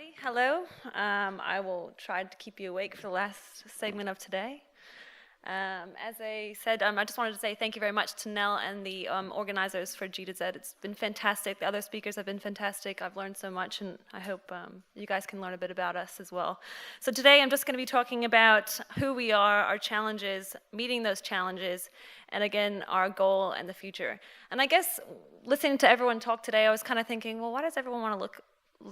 everybody. Hello. I will try to keep you awake for the last segment of today. As I said, I just wanted to say thank you very much to Nell and the organizers for G2Z. It's been fantastic. The other speakers have been fantastic. I've learned so much, and I hope you guys can learn a bit about us as well. So today I'm just going to be talking about who we are, our challenges, meeting those challenges, and again, our goal and the future. And I guess listening to everyone talk today, I was kind of thinking, well, why does everyone want to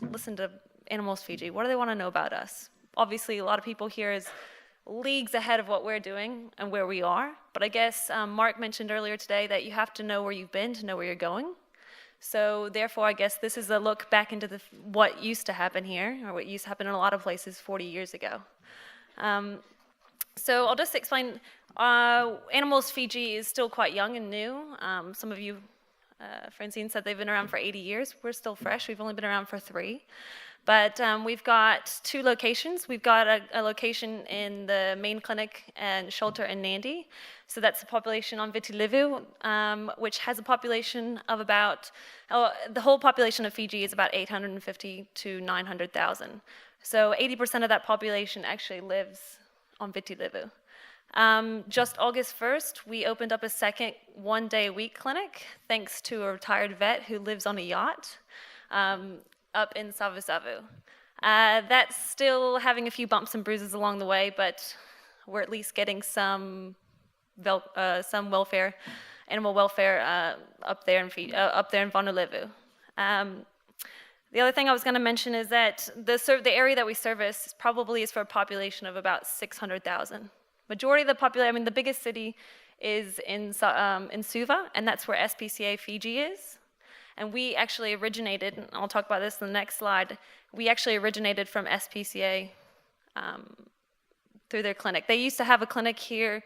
listen to Animals Fiji? What do they want to know about us? Obviously, a lot of people here is leagues ahead of what we're doing and where we are. But I guess Mark mentioned earlier today that you have to know where you've been to know where you're going. So therefore, I guess this is a look back into what used to happen here, or what used to happen in a lot of places 40 years ago. So I'll just explain. Animals Fiji is still quite young and new. Some of you, Francine said they've been around for 80 years. We're still fresh. We've only been around for 3. But we've got 2 locations. We've got a location in the main clinic and shelter in Nadi. So that's a population on Viti Levu, which has a population of about, the whole population of Fiji is about 850 to 900,000. So 80% of that population actually lives on Viti Levu. Just August 1st, we opened up a second one-day-a-week clinic, thanks to a retired vet who lives on a yacht up in Savu. That's still having a few bumps and bruises along the way, but we're at least getting some welfare, animal welfare up there in Vanuatu. The other thing I was going to mention is that the area that we service probably is for a population of about 600,000. Majority of the population, the biggest city is in Suva, and that's where SPCA Fiji is. And we actually originated, and I'll talk about this in the next slide, we actually originated from SPCA through their clinic. They used to have a clinic here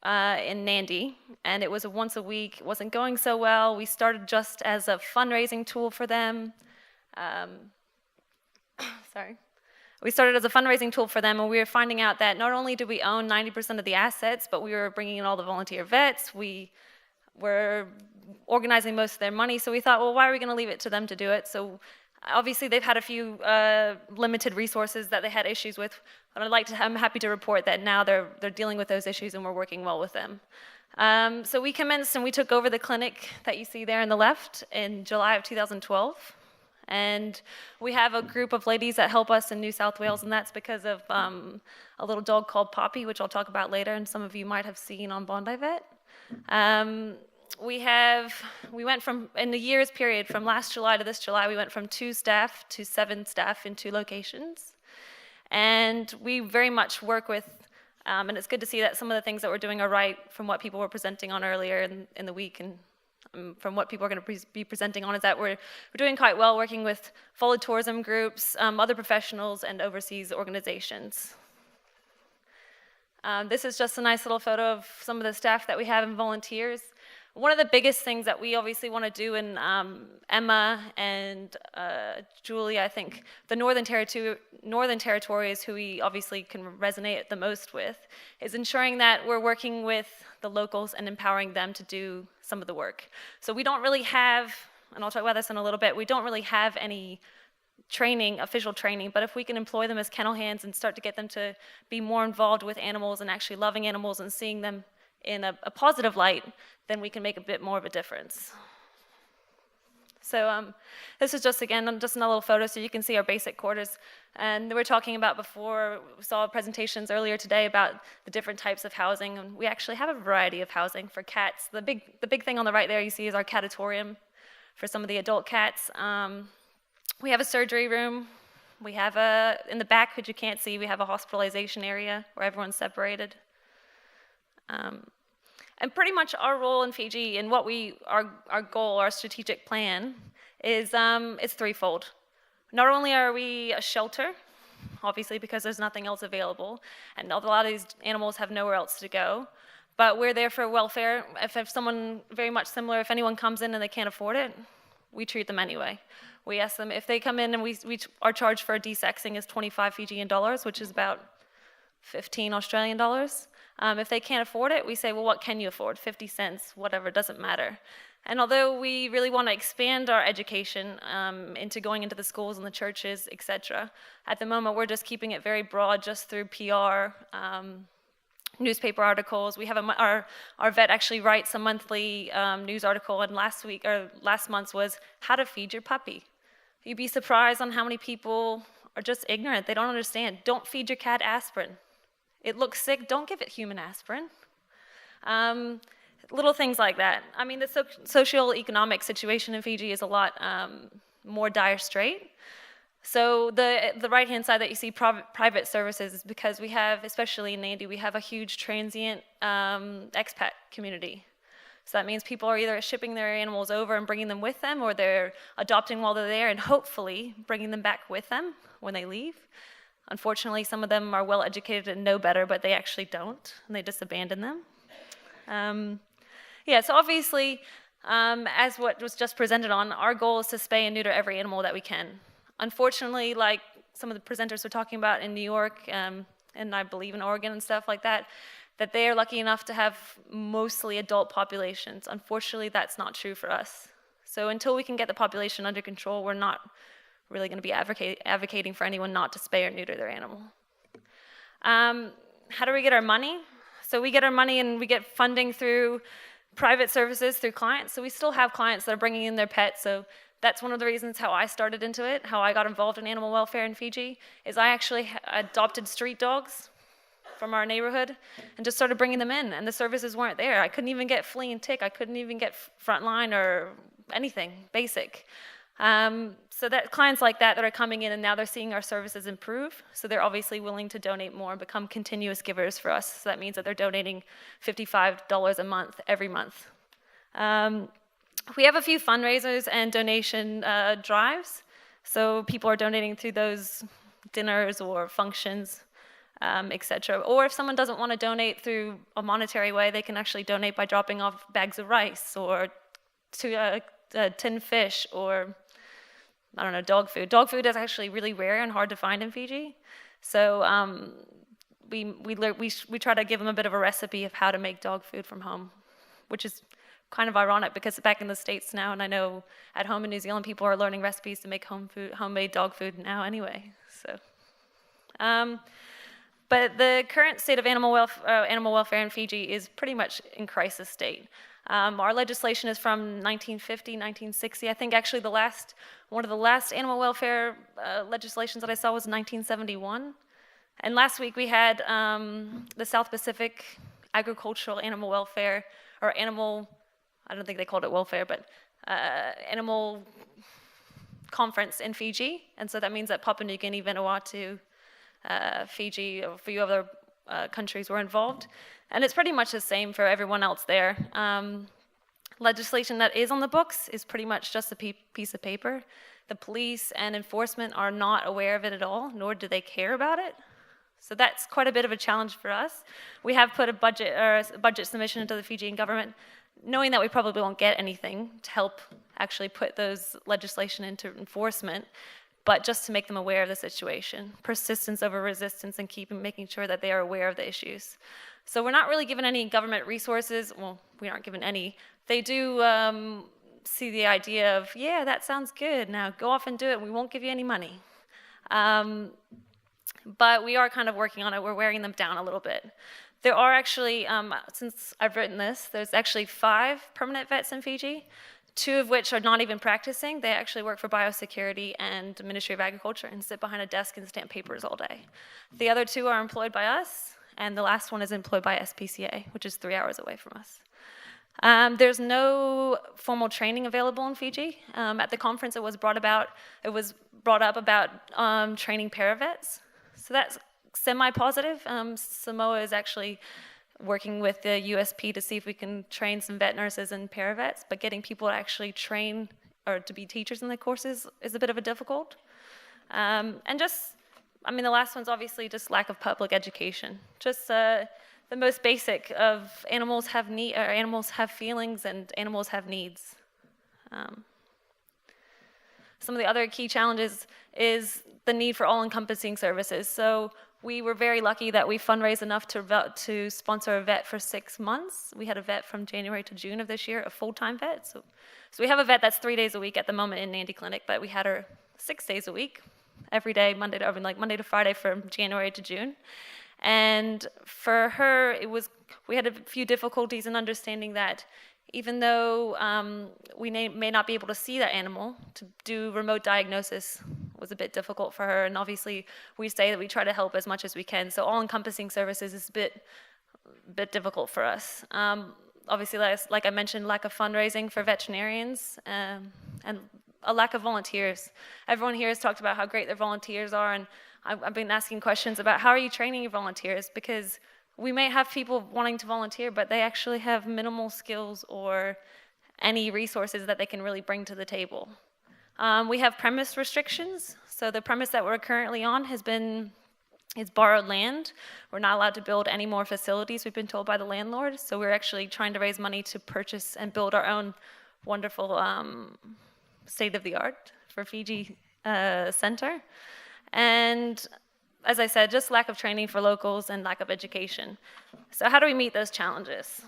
in Nadi, and it was a once a week. It wasn't going so well. We started just as a fundraising tool for them. We started as a fundraising tool for them, and we were finding out that not only did we own 90% of the assets, but we were bringing in all the volunteer vets. We were organizing most of their money, so we thought, well, why are we going to leave it to them to do it? So obviously they've had a few limited resources that they had issues with, but I'm happy to report that now they're dealing with those issues and we're working well with them. So we commenced and we took over the clinic that you see there on the left in July of 2012. And we have a group of ladies that help us in New South Wales, and that's because of a little dog called Poppy, which I'll talk about later, and some of you might have seen on Bondi Vet. We went from, in the years period, from last July to this July, we went from 2 staff to 7 staff in 2 locations. And we very much work with, and it's good to see that some of the things that we're doing are right from what people were presenting on earlier in the week, and from what people are going to be presenting on, is that we're doing quite well working with follow tourism groups, other professionals, and overseas organizations. This is just a nice little photo of some of the staff that we have and volunteers. One of the biggest things that we obviously want to do, and Emma and Julie, I think, the Northern Territory is who we obviously can resonate the most with, is ensuring that we're working with the locals and empowering them to do some of the work. So we don't really have, and I'll talk about this in a little bit, we don't really have any training, official training, but if we can employ them as kennel hands and start to get them to be more involved with animals and actually loving animals and seeing them in a positive light, then we can make a bit more of a difference. So this is just, again, just another little photo so you can see our basic quarters. And we were talking about before, we saw presentations earlier today about the different types of housing, and we actually have a variety of housing for cats. The big thing on the right there you see is our catatorium for some of the adult cats. We have a surgery room. We have in the back, which you can't see, we have a hospitalization area where everyone's separated. And pretty much our role in Fiji and what our goal, our strategic plan is it's threefold. Not only are we a shelter, obviously because there's nothing else available, and a lot of these animals have nowhere else to go, but we're there for welfare. If someone very much similar, if anyone comes in and they can't afford it, we treat them anyway. We ask them if they come in, and our charge for a desexing is 25 Fijian dollars, which is about 15 Australian dollars. If they can't afford it, we say, well, what can you afford? 50 cents, whatever, doesn't matter. And although we really want to expand our education into going into the schools and the churches, etc., at the moment we're just keeping it very broad, just through PR, newspaper articles. We have our vet actually writes a monthly news article, and last month's was how to feed your puppy. You'd be surprised on how many people are just ignorant. They don't understand. Don't feed your cat aspirin. It looks sick. Don't give it human aspirin. Little things like that. I mean, the socio-economic situation in Fiji is a lot more dire straight. So the right-hand side that you see, private services, is because we have, especially in Nadi, we have a huge transient expat community. So that means people are either shipping their animals over and bringing them with them, or they're adopting while they're there and hopefully bringing them back with them when they leave. Unfortunately, some of them are well educated and know better, but they actually don't, and they just abandon them. Yeah, so obviously, as what was just presented on, our goal is to spay and neuter every animal that we can. Unfortunately, like some of the presenters were talking about in New York, and I believe in Oregon and stuff like that, that they are lucky enough to have mostly adult populations. Unfortunately, that's not true for us. So until we can get the population under control, we're not really going to be advocating for anyone not to spay or neuter their animal. How do we get our money? So we get our money and we get funding through private services, through clients. So we still have clients that are bringing in their pets. So that's one of the reasons how I started into it, how I got involved in animal welfare in Fiji, is I actually adopted street dogs from our neighborhood and just started bringing them in, and the services weren't there. I couldn't even get flea and tick. I couldn't even get frontline or anything basic. So that clients like that are coming in, and now they're seeing our services improve, so they're obviously willing to donate more and become continuous givers for us. So that means that they're donating $55 a month every month. We have a few fundraisers and donation drives, so people are donating through those dinners or functions, etc. Or if someone doesn't want to donate through a monetary way, they can actually donate by dropping off bags of rice or tin fish, or I don't know, dog food. Dog food is actually really rare and hard to find in Fiji, so we try to give them a bit of a recipe of how to make dog food from home, which is kind of ironic because back in the States now, and I know at home in New Zealand, people are learning recipes to make homemade dog food now anyway. So, but the current state of animal welfare in Fiji is pretty much in crisis state. Our legislation is from 1950, 1960. I think actually one of the last animal welfare legislations that I saw was 1971. And last week we had the South Pacific Agricultural Animal Welfare, or animal, I don't think they called it welfare, but animal conference in Fiji. And so that means that Papua New Guinea, Vanuatu, Fiji, a few other countries were involved. And it's pretty much the same for everyone else there. Legislation that is on the books is pretty much just a piece of paper. The police and enforcement are not aware of it at all, nor do they care about it. So that's quite a bit of a challenge for us. We have put a budget submission into the Fijian government, knowing that we probably won't get anything to help actually put those legislation into enforcement, but just to make them aware of the situation. Persistence over resistance, and making sure that they are aware of the issues. So we're not really given any government resources. Well, we aren't given any. They do see the idea of, yeah, that sounds good. Now go off and do it. We won't give you any money. But we are kind of working on it. We're wearing them down a little bit. There are actually, since I've written this, there's actually 5 permanent vets in Fiji, 2 of which are not even practicing. They actually work for Biosecurity and Ministry of Agriculture and sit behind a desk and stamp papers all day. The other 2 are employed by us, and the last one is employed by SPCA, which is 3 hours away from us. There's no formal training available in Fiji. At the conference, it was brought up about training paravets. So that's semi-positive. Samoa is actually working with the USP to see if we can train some vet nurses and paravets, but getting people to actually train or to be teachers in the courses is a bit of a difficult. And just, I mean, the last one's obviously just lack of public education. Just the most basic of animals have feelings and animals have needs. Some of the other key challenges is the need for all-encompassing services. So we were very lucky that we fundraised enough to sponsor a vet for 6 months. We had a vet from January to June of this year, a full-time vet. So we have a vet that's 3 days a week at the moment in Nadi Clinic, but we had her 6 days a week, every day, Monday to Friday from January to June. And for her, we had a few difficulties in understanding that even though we may not be able to see that animal, to do remote diagnosis was a bit difficult for her. And obviously, we say that we try to help as much as we can. So all-encompassing services is a bit difficult for us. Obviously, like I mentioned, lack of fundraising for veterinarians and a lack of volunteers. Everyone here has talked about how great their volunteers are, and I've been asking questions about how are you training your volunteers, because we may have people wanting to volunteer, but they actually have minimal skills or any resources that they can really bring to the table. We have premise restrictions. So the premise that we're currently on is borrowed land. We're not allowed to build any more facilities, we've been told by the landlord. So we're actually trying to raise money to purchase and build our own wonderful state-of-the-art for Fiji center. And as I said, just lack of training for locals and lack of education. So how do we meet those challenges?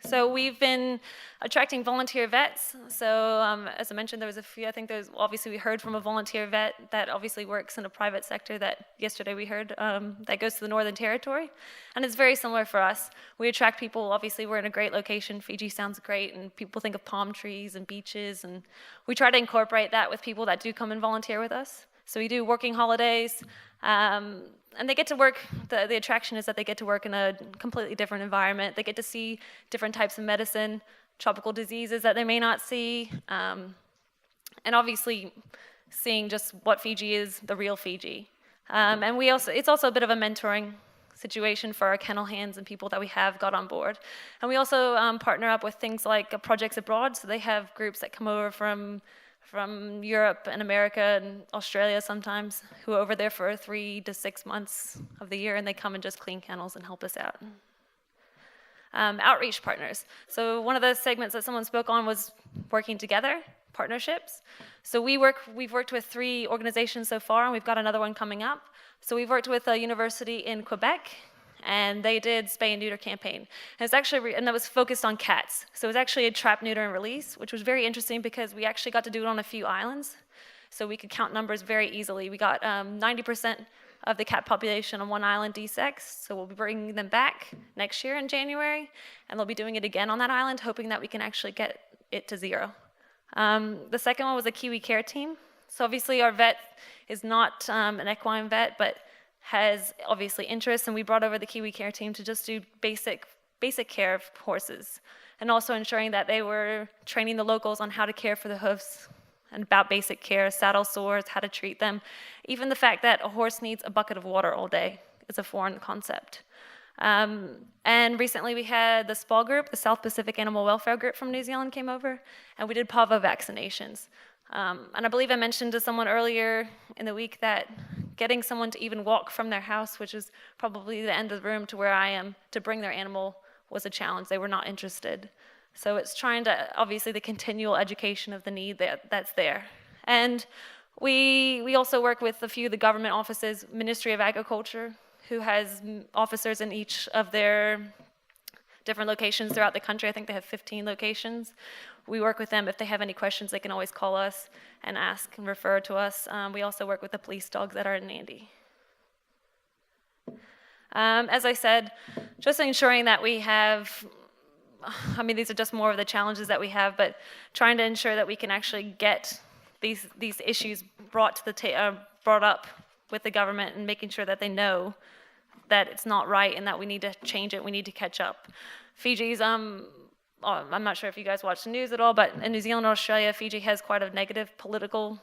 So we've been attracting volunteer vets. So as I mentioned, there was a few, I think obviously we heard from a volunteer vet that obviously works in a private sector that yesterday we heard that goes to the Northern Territory. And it's very similar for us. We attract people, obviously we're in a great location. Fiji sounds great, and people think of palm trees and beaches, and we try to incorporate that with people that do come and volunteer with us. So we do working holidays, and they get to work, the attraction is that they get to work in a completely different environment. They get to see different types of medicine, tropical diseases that they may not see, and obviously seeing just what Fiji is, the real Fiji. And it's also a bit of a mentoring situation for our kennel hands and people that we have got on board. And we also partner up with things like Projects Abroad, so they have groups that come over from Europe and America and Australia sometimes, who are over there for 3 to 6 months of the year, and they come and just clean kennels and help us out. Outreach partners. So one of the segments that someone spoke on was working together, partnerships. So we've worked with 3 organizations so far, and we've got another one coming up. So we've worked with a university in Quebec, and they did spay and neuter campaign. And it's actually, and that was focused on cats. So it was actually a trap, neuter, and release, which was very interesting because we actually got to do it on a few islands. So we could count numbers very easily. We got 90% of the cat population on one island desexed, so we'll be bringing them back next year in January, and they'll be doing it again on that island, hoping that we can actually get it to 0. The second one was a Kiwi care team. So obviously our vet is not an equine vet, but has obviously interest, and we brought over the Kiwi care team to just do basic care of horses, and also ensuring that they were training the locals on how to care for the hoofs and about basic care, saddle sores, how to treat them. Even the fact that a horse needs a bucket of water all day is a foreign concept. And recently we had the SPAW group, the South Pacific Animal Welfare Group from New Zealand came over, and we did parvo vaccinations. And I believe I mentioned to someone earlier in the week that getting someone to even walk from their house, which is probably the end of the room to where I am, to bring their animal was a challenge. They were not interested. So it's trying to, obviously, the continual education of the need that's there. And we also work with a few of the government offices, Ministry of Agriculture, who has officers in each of their different locations throughout the country. I think they have 15 locations. We work with them. If they have any questions, they can always call us and ask and refer to us. We also work with the police dogs that are in Nadi. As I said, just ensuring that we have, I mean, these are just more of the challenges that we have, but trying to ensure that we can actually get these issues brought up with the government, and making sure that they know that it's not right and that we need to change it, we need to catch up. Fiji's, I'm not sure if you guys watch the news at all, but in New Zealand and Australia, Fiji has quite a negative political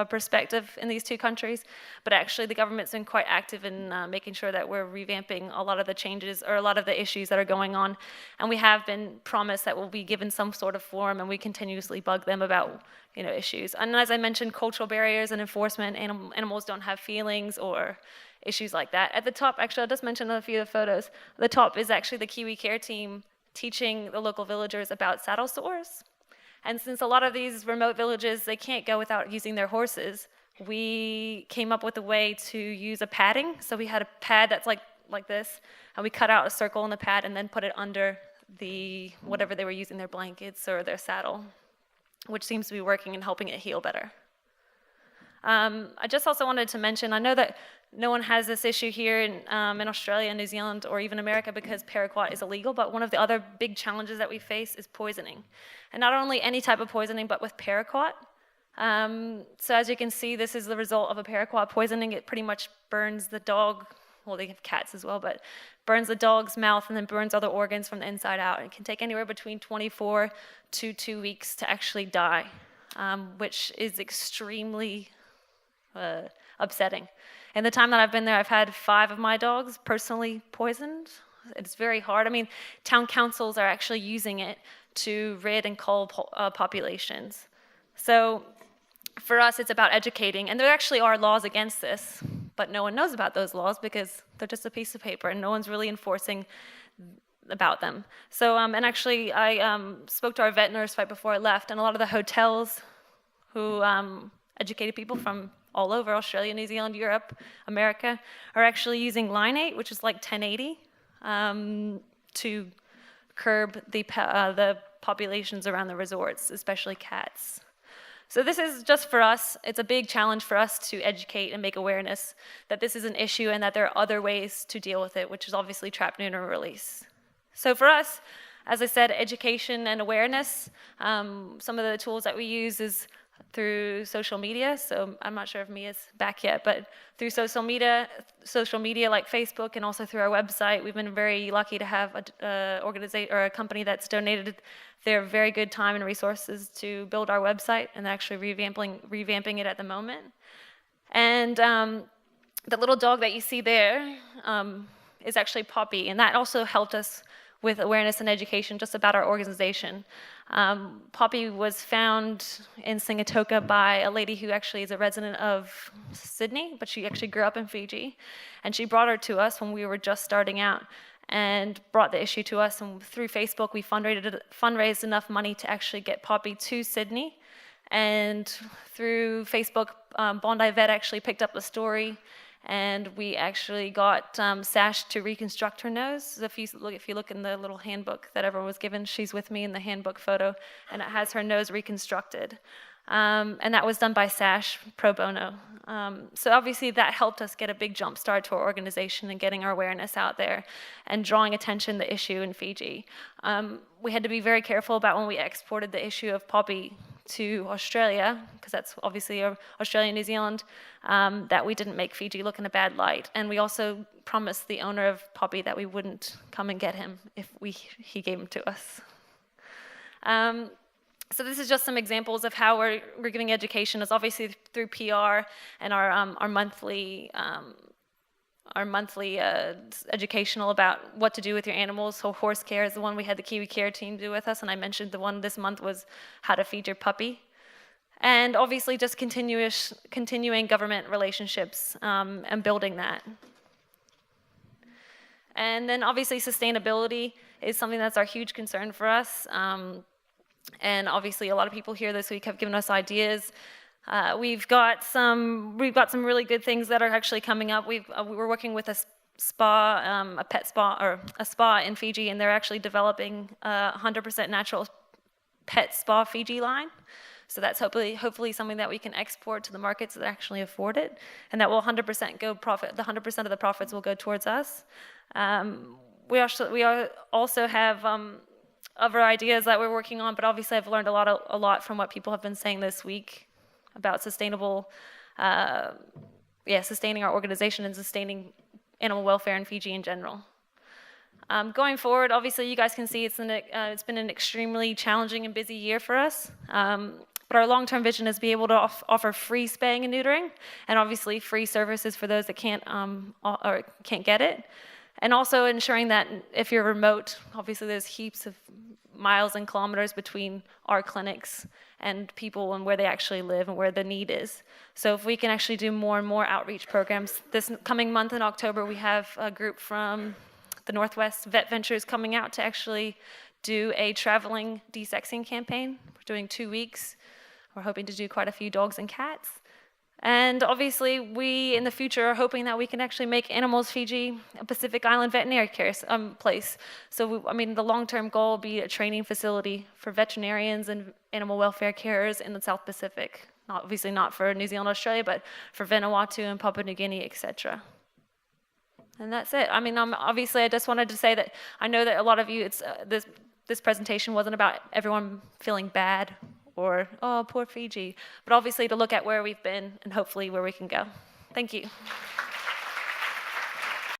perspective in these 2 countries, but actually the government's been quite active in making sure that we're revamping a lot of the changes or a lot of the issues that are going on, and we have been promised that we'll be given some sort of forum, and we continuously bug them about issues. And as I mentioned, cultural barriers and enforcement, animals don't have feelings or issues like that. At the top, actually, I'll just mention a few of the photos. The top is actually the Kiwi care team teaching the local villagers about saddle sores. And since a lot of these remote villages, they can't go without using their horses, we came up with a way to use a padding. So we had a pad that's like this, and we cut out a circle in the pad and then put it under whatever they were using, their blankets or their saddle, which seems to be working and helping it heal better. I just also wanted to mention, I know that no one has this issue here in Australia, New Zealand, or even America because paraquat is illegal, but one of the other big challenges that we face is poisoning. And not only any type of poisoning, but with paraquat. So as you can see, this is the result of a paraquat poisoning. It pretty much burns the dog, well, they have cats as well, but burns the dog's mouth and then burns other organs from the inside out. It can take anywhere between 24 to 2 weeks to actually die, which is extremely upsetting. In the time that I've been there, I've had 5 of my dogs personally poisoned. It's very hard. I mean, town councils are actually using it to rid and cull populations. So for us, it's about educating. And there actually are laws against this, but no one knows about those laws because they're just a piece of paper and no one's really enforcing about them. So, and actually, I spoke to our vet nurse right before I left, and a lot of the hotels who educated people from all over Australia, New Zealand, Europe, America, are actually using linate, which is like 1080, to curb the populations around the resorts, especially cats. So this is just for us, it's a big challenge for us to educate and make awareness that this is an issue and that there are other ways to deal with it, which is obviously trap, neuter, and release. So for us, as I said, education and awareness, some of the tools that we use is through social media. So I'm not sure if Mia's back yet, but through social media like Facebook, and also through our website, we've been very lucky to have a company that's donated their very good time and resources to build our website, and they're actually revamping it at the moment. And the little dog that you see there is actually Poppy, and that also helped us with awareness and education just about our organization. Poppy was found in Singatoka by a lady who actually is a resident of Sydney, but she actually grew up in Fiji. And she brought her to us when we were just starting out and brought the issue to us. And through Facebook, we fundraised enough money to actually get Poppy to Sydney. And through Facebook, Bondi Vet actually picked up the story, and we actually got Sash to reconstruct her nose. So if you look in the little handbook that everyone was given, she's with me in the handbook photo, and it has her nose reconstructed. And that was done by Sash pro bono. So obviously that helped us get a big jump start to our organization and getting our awareness out there and drawing attention to the issue in Fiji. We had to be very careful about when we exported the issue of Poppy to Australia, because that's obviously Australia and New Zealand, that we didn't make Fiji look in a bad light. And we also promised the owner of Poppy that we wouldn't come and get him if he gave him to us. So this is just some examples of how we're giving education. It's obviously through PR and our monthly educational about what to do with your animals. So horse care is the one we had the Kiwi Care team do with us, and I mentioned the one this month was how to feed your puppy. And obviously just continuing government relationships and building that. And then obviously sustainability is something that's our huge concern for us. And obviously a lot of people here this week have given us ideas. We've got some really good things that are actually coming up. We're working with a spa, a pet spa, or a spa in Fiji, and they're actually developing a 100% natural pet spa Fiji line. So that's hopefully something that we can export to the markets that actually afford it, and that will 100% go profit. The 100% of the profits will go towards us. We also have other ideas that we're working on, but obviously I've learned a lot from what people have been saying this week about sustaining our organization and sustaining animal welfare in Fiji in general. Going forward, obviously you guys can see it's been an extremely challenging and busy year for us. But our long-term vision is to be able to offer free spaying and neutering, and obviously free services for those that can't get it. And also ensuring that if you're remote, obviously there's heaps of miles and kilometers between our clinics and people and where they actually live and where the need is. So if we can actually do more and more outreach programs. This coming month in October, we have a group from the Northwest Vet Ventures coming out to actually do a traveling desexing campaign. We're doing 2 weeks. We're hoping to do quite a few dogs and cats. And obviously, we in the future are hoping that we can actually make Animals Fiji a Pacific Island veterinary care place. So, the long-term goal will be a training facility for veterinarians and animal welfare carers in the South Pacific. Obviously not for New Zealand, Australia, but for Vanuatu and Papua New Guinea, etc. And that's it. Obviously, I just wanted to say that I know that a lot of you, this presentation wasn't about everyone feeling bad or, oh, poor Fiji, but obviously to look at where we've been and hopefully where we can go. Thank you.